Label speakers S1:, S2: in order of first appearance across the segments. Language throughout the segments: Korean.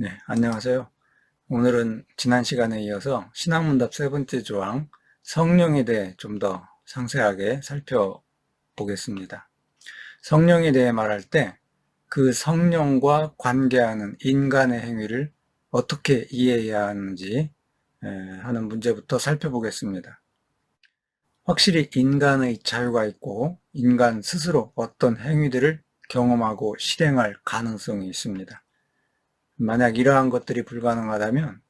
S1: 네, 안녕하세요. 오늘은 지난 시간에 이어서 신학문답 세 번째 조항 성령에 대해 좀 더 상세하게 살펴보겠습니다. 성령에 대해 말할 때 그 성령과 관계하는 인간의 행위를 어떻게 이해해야 하는지 하는 문제부터 살펴보겠습니다. 확실히 인간의 자유가 있고 인간 스스로 어떤 행위들을 경험하고 실행할 가능성이 있습니다. 만약 이러한 것들이 불가능하다면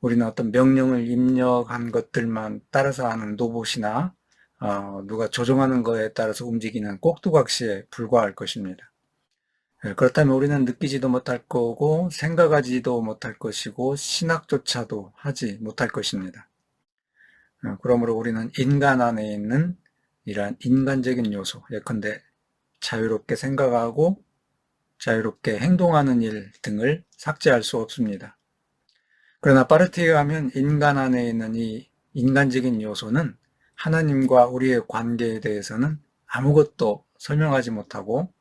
S1: 우리는 어떤 명령을 입력한 것들만 따라서 하는 로봇이나 누가 조종하는 거에 따라서 움직이는 꼭두각시에 불과할 것입니다. 그렇다면 우리는 느끼지도 못할 거고 생각하지도 못할 것이고 신학조차도 하지 못할 것입니다. 그러므로 우리는 인간 안에 있는 이러한 인간적인 요소, 예컨대 자유롭게 생각하고 자유롭게 행동하는 일 등을 삭제할 수 없습니다. 그러나 파르티에 가면 인간 안에 있는 이 인간적인 요소는 하나님과 우리의 관계에 대해서는 아무것도 설명하지 못하고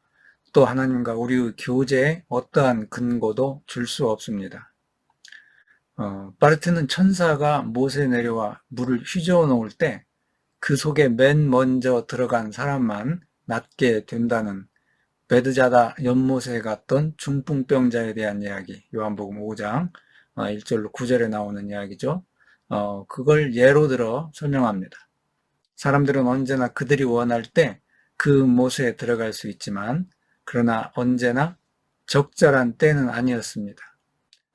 S1: 또 하나님과 우리의 교제에 어떠한 근거도 줄 수 없습니다. 파르트는 천사가 못에 내려와 물을 휘저어 놓을 때 그 속에 맨 먼저 들어간 사람만 낫게 된다는 베드자다 연못에 갔던 중풍병자에 대한 이야기, 요한복음 5장 1절로 9절에 나오는 이야기죠. 그걸 예로 들어 설명합니다. 사람들은 언제나 그들이 원할 때 그 못에 들어갈 수 있지만 그러나 언제나 적절한 때는 아니었습니다.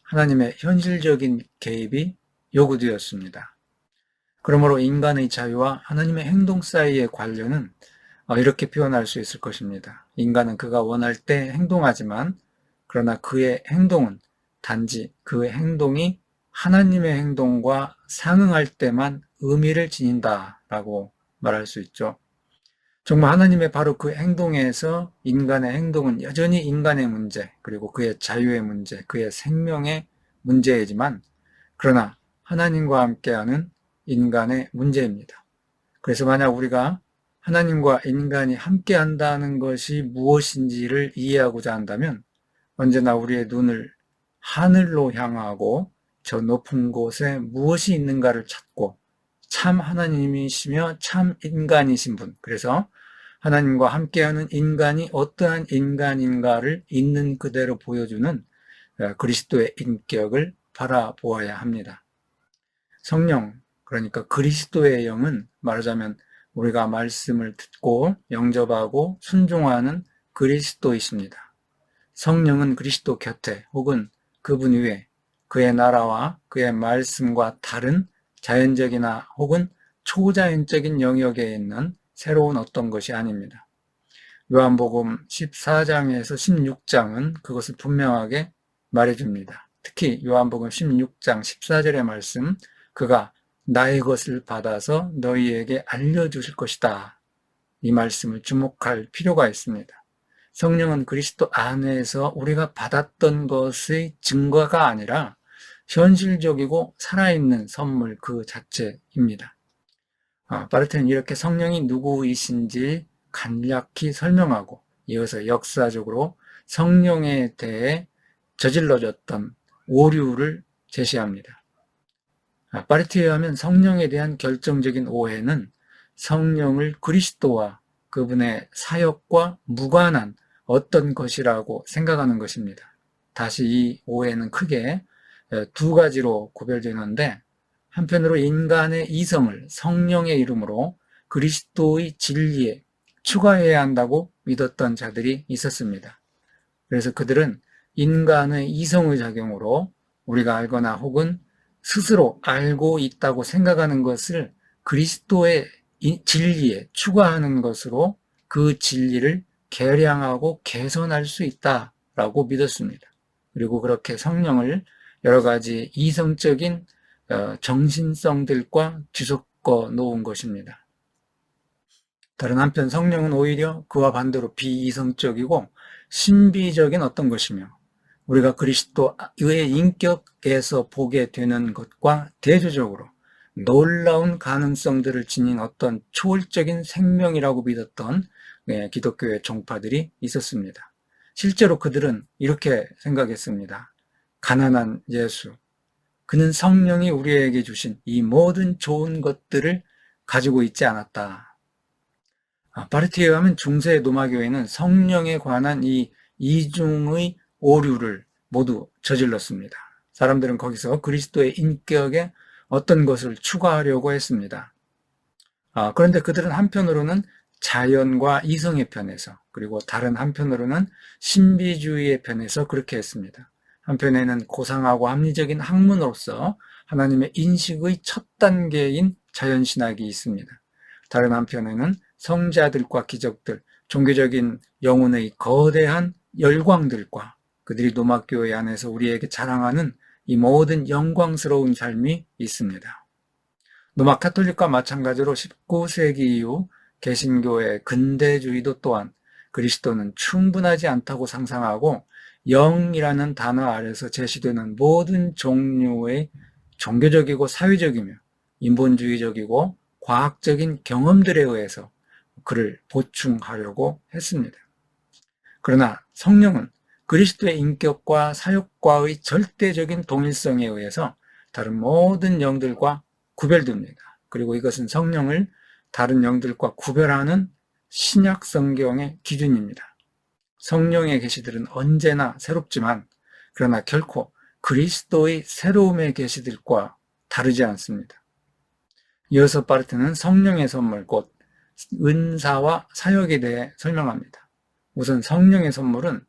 S1: 하나님의 현실적인 개입이 요구되었습니다. 그러므로 인간의 자유와 하나님의 행동 사이의 관련은 이렇게 표현할 수 있을 것입니다. 인간은 그가 원할 때 행동하지만 그러나 그의 행동은 단지 그의 행동이 하나님의 행동과 상응할 때만 의미를 지닌다라고 말할 수 있죠. 정말 하나님의 바로 그 행동에서 인간의 행동은 여전히 인간의 문제, 그리고 그의 자유의 문제, 그의 생명의 문제이지만 그러나 하나님과 함께하는 인간의 문제입니다. 그래서 만약 우리가 하나님과 인간이 함께 한다는 것이 무엇인지를 이해하고자 한다면 언제나 우리의 눈을 하늘로 향하고 저 높은 곳에 무엇이 있는가를 찾고 참 하나님이시며 참 인간이신 분, 그래서 하나님과 함께하는 인간이 어떠한 인간인가를 있는 그대로 보여주는 그리스도의 인격을 바라보아야 합니다. 성령, 그러니까 그리스도의 영은 말하자면 우리가 말씀을 듣고 영접하고 순종하는 그리스도이십니다. 성령은 그리스도 곁에 혹은 그분 위에 그의 나라와 그의 말씀과 다른 자연적이나 혹은 초자연적인 영역에 있는 새로운 어떤 것이 아닙니다. 요한복음 14장에서 16장은 그것을 분명하게 말해줍니다. 특히 요한복음 16장 14절의 말씀, 그가 나의 것을 받아서 너희에게 알려주실 것이다. 이 말씀을 주목할 필요가 있습니다. 성령은 그리스도 안에서 우리가 받았던 것의 증거가 아니라 현실적이고 살아있는 선물 그 자체입니다. 파르테는 이렇게 성령이 누구이신지 간략히 설명하고 이어서 역사적으로 성령에 대해 저질러졌던 오류를 제시합니다. 파르티에 하면 성령에 대한 결정적인 오해는 성령을 그리스도와 그분의 사역과 무관한 어떤 것이라고 생각하는 것입니다. 다시 이 오해는 크게 두 가지로 구별되는데 한편으로 인간의 이성을 성령의 이름으로 그리스도의 진리에 추가해야 한다고 믿었던 자들이 있었습니다. 그래서 그들은 인간의 이성의 작용으로 우리가 알거나 혹은 스스로 알고 있다고 생각하는 것을 그리스도의 진리에 추가하는 것으로 그 진리를 개량하고 개선할 수 있다라고 믿었습니다. 그리고 그렇게 성령을 여러 가지 이성적인 정신성들과 뒤섞어 놓은 것입니다. 다른 한편 성령은 오히려 그와 반대로 비이성적이고 신비적인 어떤 것이며 우리가 그리스도의 인격에서 보게 되는 것과 대조적으로 놀라운 가능성들을 지닌 어떤 초월적인 생명이라고 믿었던 기독교의 종파들이 있었습니다. 실제로 그들은 이렇게 생각했습니다. 가난한 예수, 그는 성령이 우리에게 주신 이 모든 좋은 것들을 가지고 있지 않았다. 바르티에 의하면 중세 노마교회는 성령에 관한 이 이중의 오류를 모두 저질렀습니다. 사람들은 거기서 그리스도의 인격에 어떤 것을 추가하려고 했습니다. 그런데 그들은 한편으로는 자연과 이성의 편에서, 그리고 다른 한편으로는 신비주의의 편에서 그렇게 했습니다. 한편에는 고상하고 합리적인 학문으로서 하나님의 인식의 첫 단계인 자연신학이 있습니다. 다른 한편에는 성자들과 기적들, 종교적인 영혼의 거대한 열광들과 그들이 노마교회 안에서 우리에게 자랑하는 이 모든 영광스러운 삶이 있습니다. 노마 카톨릭과 마찬가지로 19세기 이후 개신교의 근대주의도 또한 그리스도는 충분하지 않다고 상상하고 영이라는 단어 아래서 제시되는 모든 종류의 종교적이고 사회적이며 인본주의적이고 과학적인 경험들에 의해서 그를 보충하려고 했습니다. 그러나 성령은 그리스도의 인격과 사역과의 절대적인 동일성에 의해서 다른 모든 영들과 구별됩니다. 그리고 이것은 성령을 다른 영들과 구별하는 신약 성경의 기준입니다. 성령의 계시들은 언제나 새롭지만 그러나 결코 그리스도의 새로움의 계시들과 다르지 않습니다. 이어서 바르트는 성령의 선물, 곧 은사와 사역에 대해 설명합니다. 우선 성령의 선물은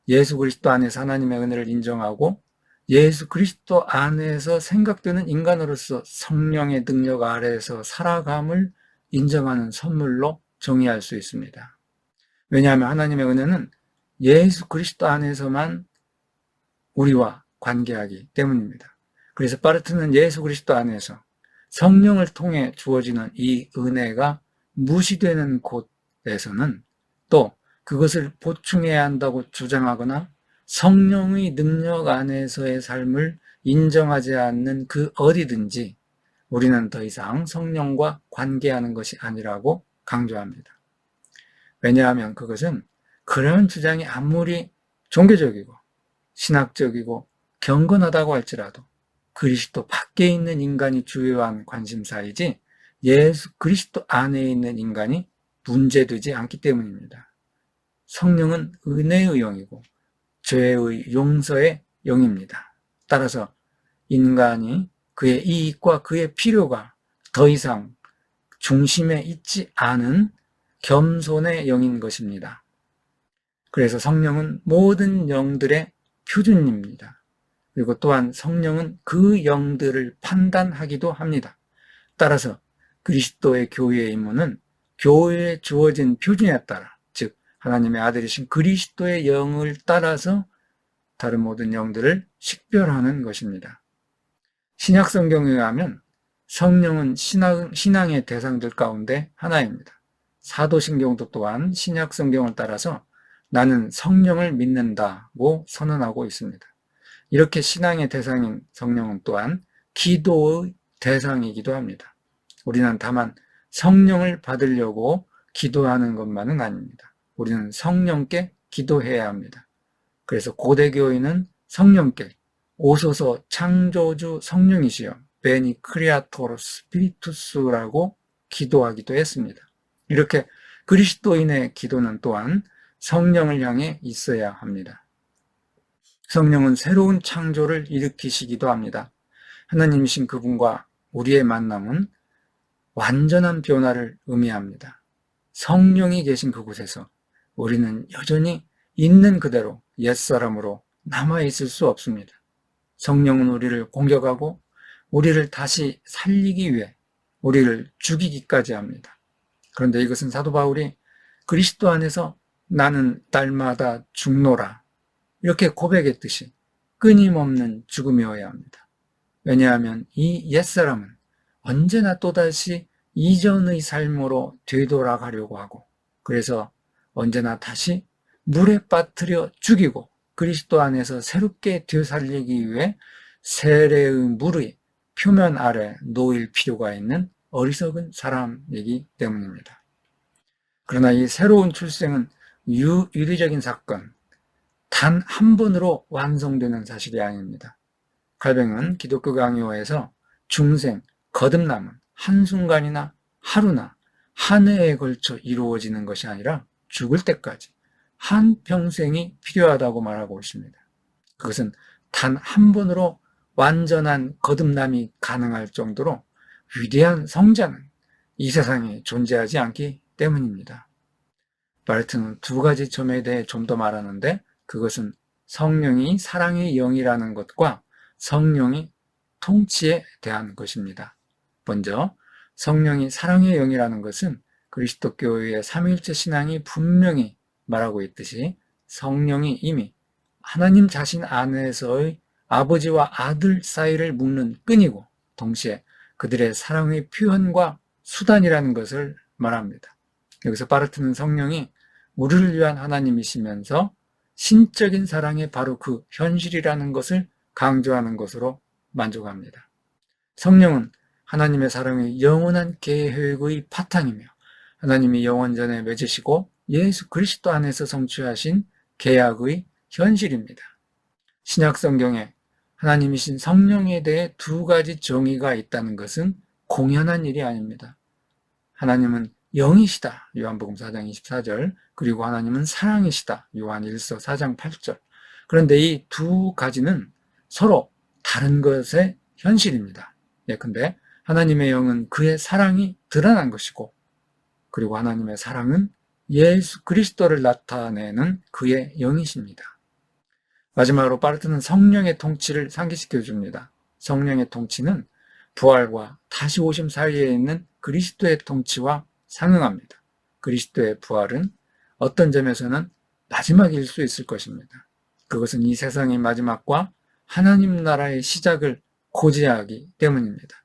S1: 예수 그리스도 안에서 하나님의 은혜를 인정하고 예수 그리스도 안에서 생각되는 인간으로서 성령의 능력 아래에서 살아감을 인정하는 선물로 정의할 수 있습니다. 왜냐하면 하나님의 은혜는 예수 그리스도 안에서만 우리와 관계하기 때문입니다. 그래서 바르트는 예수 그리스도 안에서 성령을 통해 주어지는 이 은혜가 무시되는 곳에서는 또 그것을 보충해야 한다고 주장하거나 성령의 능력 안에서의 삶을 인정하지 않는 그 어디든지 우리는 더 이상 성령과 관계하는 것이 아니라고 강조합니다. 왜냐하면 그것은 그런 주장이 아무리 종교적이고 신학적이고 경건하다고 할지라도 그리스도 밖에 있는 인간이 주요한 관심사이지 예수 그리스도 안에 있는 인간이 문제되지 않기 때문입니다. 성령은 은혜의 영이고 죄의 용서의 영입니다. 따라서 인간이 그의 이익과 그의 필요가 더 이상 중심에 있지 않은 겸손의 영인 것입니다. 그래서 성령은 모든 영들의 표준입니다. 그리고 또한 성령은 그 영들을 판단하기도 합니다. 따라서 그리스도의 교회의 임무는 교회에 주어진 표준에 따라, 즉 하나님의 아들이신 그리스도의 영을 따라서 다른 모든 영들을 식별하는 것입니다. 신약 성경에 의하면 성령은 신앙의 대상들 가운데 하나입니다. 사도신경도 또한 신약 성경을 따라서 나는 성령을 믿는다고 선언하고 있습니다. 이렇게 신앙의 대상인 성령은 또한 기도의 대상이기도 합니다. 우리는 다만 성령을 받으려고 기도하는 것만은 아닙니다. 우리는 성령께 기도해야 합니다. 그래서 고대교인은 성령께 오소서 창조주 성령이시여 베니 크리아토로 스피리투스라고 기도하기도 했습니다. 이렇게 그리스도인의 기도는 또한 성령을 향해 있어야 합니다. 성령은 새로운 창조를 일으키시기도 합니다. 하나님이신 그분과 우리의 만남은 완전한 변화를 의미합니다. 성령이 계신 그곳에서 우리는 여전히 있는 그대로 옛사람으로 남아있을 수 없습니다. 성령은 우리를 공격하고 우리를 다시 살리기 위해 우리를 죽이기까지 합니다. 그런데 이것은 사도 바울이 그리스도 안에서 나는 날마다 죽노라 이렇게 고백했듯이 끊임없는 죽음이어야 합니다. 왜냐하면 이 옛사람은 언제나 또다시 이전의 삶으로 되돌아가려고 하고 그래서 언제나 다시 물에 빠뜨려 죽이고 그리스도 안에서 새롭게 되살리기 위해 세례의 물의 표면 아래 놓일 필요가 있는 어리석은 사람이기 때문입니다. 그러나 이 새로운 출생은 유리적인 사건, 단 한 번으로 완성되는 사실이 아닙니다. 칼뱅은 기독교 강요에서 중생, 거듭남은 한순간이나 하루나 한 해에 걸쳐 이루어지는 것이 아니라 죽을 때까지 한평생이 필요하다고 말하고 있습니다. 그것은 단 한 번으로 완전한 거듭남이 가능할 정도로 위대한 성자는 이 세상에 존재하지 않기 때문입니다. 바르트는 두 가지 점에 대해 좀 더 말하는데, 그것은 성령이 사랑의 영이라는 것과 성령이 통치에 대한 것입니다. 먼저 성령이 사랑의 영이라는 것은 그리스도교의 삼위일체 신앙이 분명히 말하고 있듯이 성령이 이미 하나님 자신 안에서의 아버지와 아들 사이를 묶는 끈이고 동시에 그들의 사랑의 표현과 수단이라는 것을 말합니다. 여기서 바르트는 성령이 우리를 위한 하나님이시면서 신적인 사랑의 바로 그 현실이라는 것을 강조하는 것으로 만족합니다. 성령은 하나님의 사랑의 영원한 계획의 바탕이며 하나님이 영원전에 맺으시고 예수 그리스도 안에서 성취하신 계약의 현실입니다. 신약 성경에 하나님이신 성령에 대해 두 가지 정의가 있다는 것은 공연한 일이 아닙니다. 하나님은 영이시다. 요한복음 4장 24절. 그리고 하나님은 사랑이시다. 요한 1서 4장 8절. 그런데 이 두 가지는 서로 다른 것의 현실입니다. 예컨대 하나님의 영은 그의 사랑이 드러난 것이고, 그리고 하나님의 사랑은 예수 그리스도를 나타내는 그의 영이십니다. 마지막으로 바르트는 성령의 통치를 상기시켜 줍니다. 성령의 통치는 부활과 다시 오심 사이에 있는 그리스도의 통치와 상응합니다. 그리스도의 부활은 어떤 점에서는 마지막일 수 있을 것입니다. 그것은 이 세상의 마지막과 하나님 나라의 시작을 고지하기 때문입니다.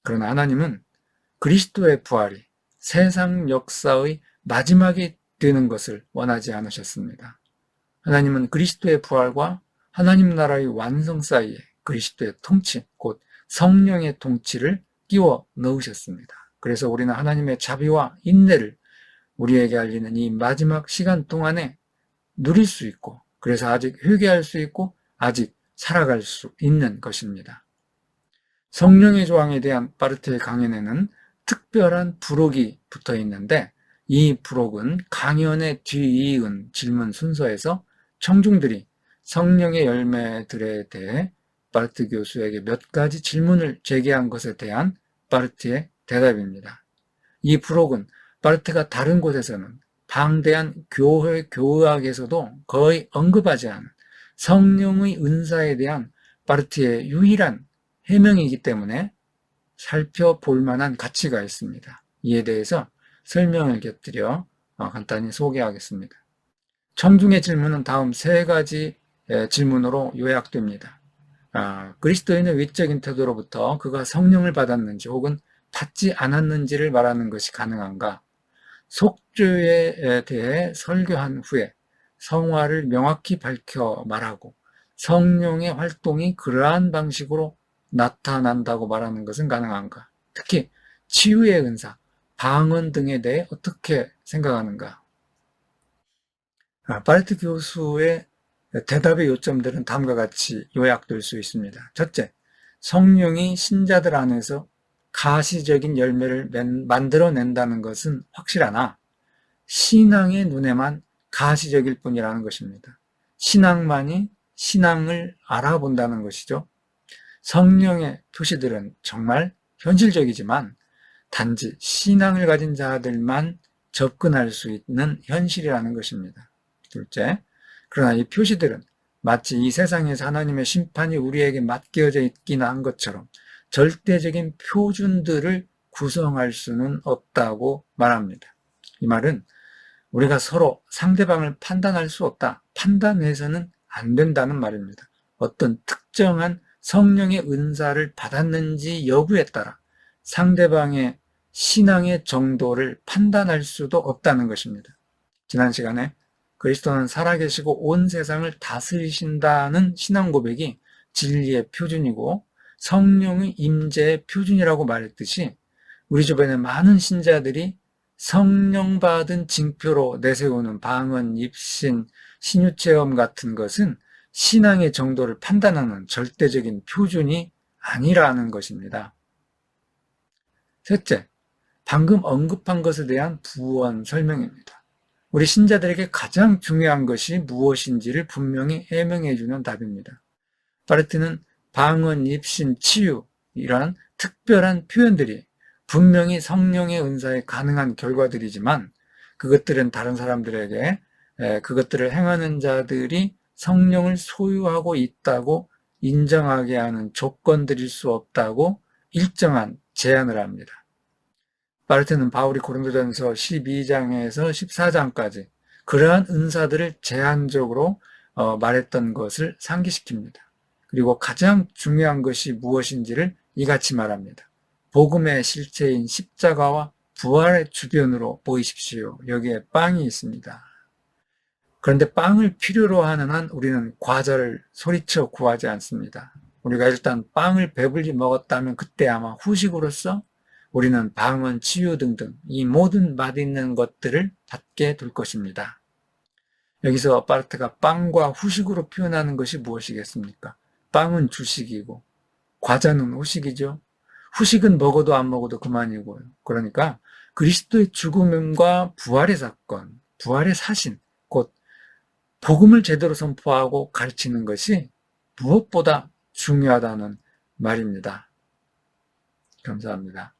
S1: 그러나 하나님은 그리스도의 부활이 세상 역사의 마지막이 되는 것을 원하지 않으셨습니다. 하나님은 그리스도의 부활과 하나님 나라의 완성 사이에 그리스도의 통치, 곧 성령의 통치를 끼워 넣으셨습니다. 그래서 우리는 하나님의 자비와 인내를 우리에게 알리는 이 마지막 시간 동안에 누릴 수 있고, 그래서 아직 회개할 수 있고 아직 살아갈 수 있는 것입니다. 성령의 조항에 대한 바르트의 강연에는 특별한 부록이 붙어 있는데, 이 부록은 강연에 뒤이은 질문 순서에서 청중들이 성령의 열매들에 대해 바르트 교수에게 몇 가지 질문을 제기한 것에 대한 바르트의 대답입니다. 이 부록은 바르트가 다른 곳에서는 방대한 교회 교학에서도 거의 언급하지 않은 성령의 은사에 대한 바르트의 유일한 해명이기 때문에 살펴볼 만한 가치가 있습니다. 이에 대해서 설명을 곁들여 간단히 소개하겠습니다. 청중의 질문은 다음 세 가지 질문으로 요약됩니다. 그리스도인의 외적인 태도로부터 그가 성령을 받았는지 혹은 받지 않았는지를 말하는 것이 가능한가? 속죄에 대해 설교한 후에 성화를 명확히 밝혀 말하고 성령의 활동이 그러한 방식으로 나타난다고 말하는 것은 가능한가? 특히 치유의 은사, 방언 등에 대해 어떻게 생각하는가? 바르트 교수의 대답의 요점들은 다음과 같이 요약될 수 있습니다. 첫째, 성령이 신자들 안에서 가시적인 열매를 만들어낸다는 것은 확실하나 신앙의 눈에만 가시적일 뿐이라는 것입니다. 신앙만이 신앙을 알아본다는 것이죠. 성령의 표시들은 정말 현실적이지만 단지 신앙을 가진 자들만 접근할 수 있는 현실이라는 것입니다. 둘째, 그러나 이 표시들은 마치 이 세상에서 하나님의 심판이 우리에게 맡겨져 있긴 한 것처럼 절대적인 표준들을 구성할 수는 없다고 말합니다. 이 말은 우리가 서로 상대방을 판단할 수 없다, 판단해서는 안 된다는 말입니다. 어떤 특정한 성령의 은사를 받았는지 여부에 따라 상대방의 신앙의 정도를 판단할 수도 없다는 것입니다. 지난 시간에 그리스도는 살아계시고 온 세상을 다스리신다는 신앙 고백이 진리의 표준이고 성령의 임재의 표준이라고 말했듯이, 우리 주변에 많은 신자들이 성령 받은 징표로 내세우는 방언, 입신, 신유체험 같은 것은 신앙의 정도를 판단하는 절대적인 표준이 아니라는 것입니다. 셋째, 방금 언급한 것에 대한 부원 설명입니다. 우리 신자들에게 가장 중요한 것이 무엇인지를 분명히 해명해주는 답입니다. 바르트는 방언, 입신, 치유 이러한 특별한 표현들이 분명히 성령의 은사에 가능한 결과들이지만 그것들은 다른 사람들에게 그것들을 행하는 자들이 성령을 소유하고 있다고 인정하게 하는 조건들일 수 없다고 일정한 제안을 합니다. 바르트는 바울이 고린도전서 12장에서 14장까지 그러한 은사들을 제한적으로 말했던 것을 상기시킵니다. 그리고 가장 중요한 것이 무엇인지를 이같이 말합니다. 복음의 실체인 십자가와 부활의 주변으로 보이십시오. 여기에 빵이 있습니다. 그런데 빵을 필요로 하는 한 우리는 과자를 소리쳐 구하지 않습니다. 우리가 일단 빵을 배불리 먹었다면 그때 아마 후식으로서 우리는 방언, 치유 등등 이 모든 맛있는 것들을 받게 될 것입니다. 여기서 바르트가 빵과 후식으로 표현하는 것이 무엇이겠습니까? 빵은 주식이고 과자는 후식이죠. 후식은 먹어도 안 먹어도 그만이고요. 그러니까 그리스도의 죽음과 부활의 사건, 부활의 사신, 곧 복음을 제대로 선포하고 가르치는 것이 무엇보다 중요하다는 말입니다. 감사합니다.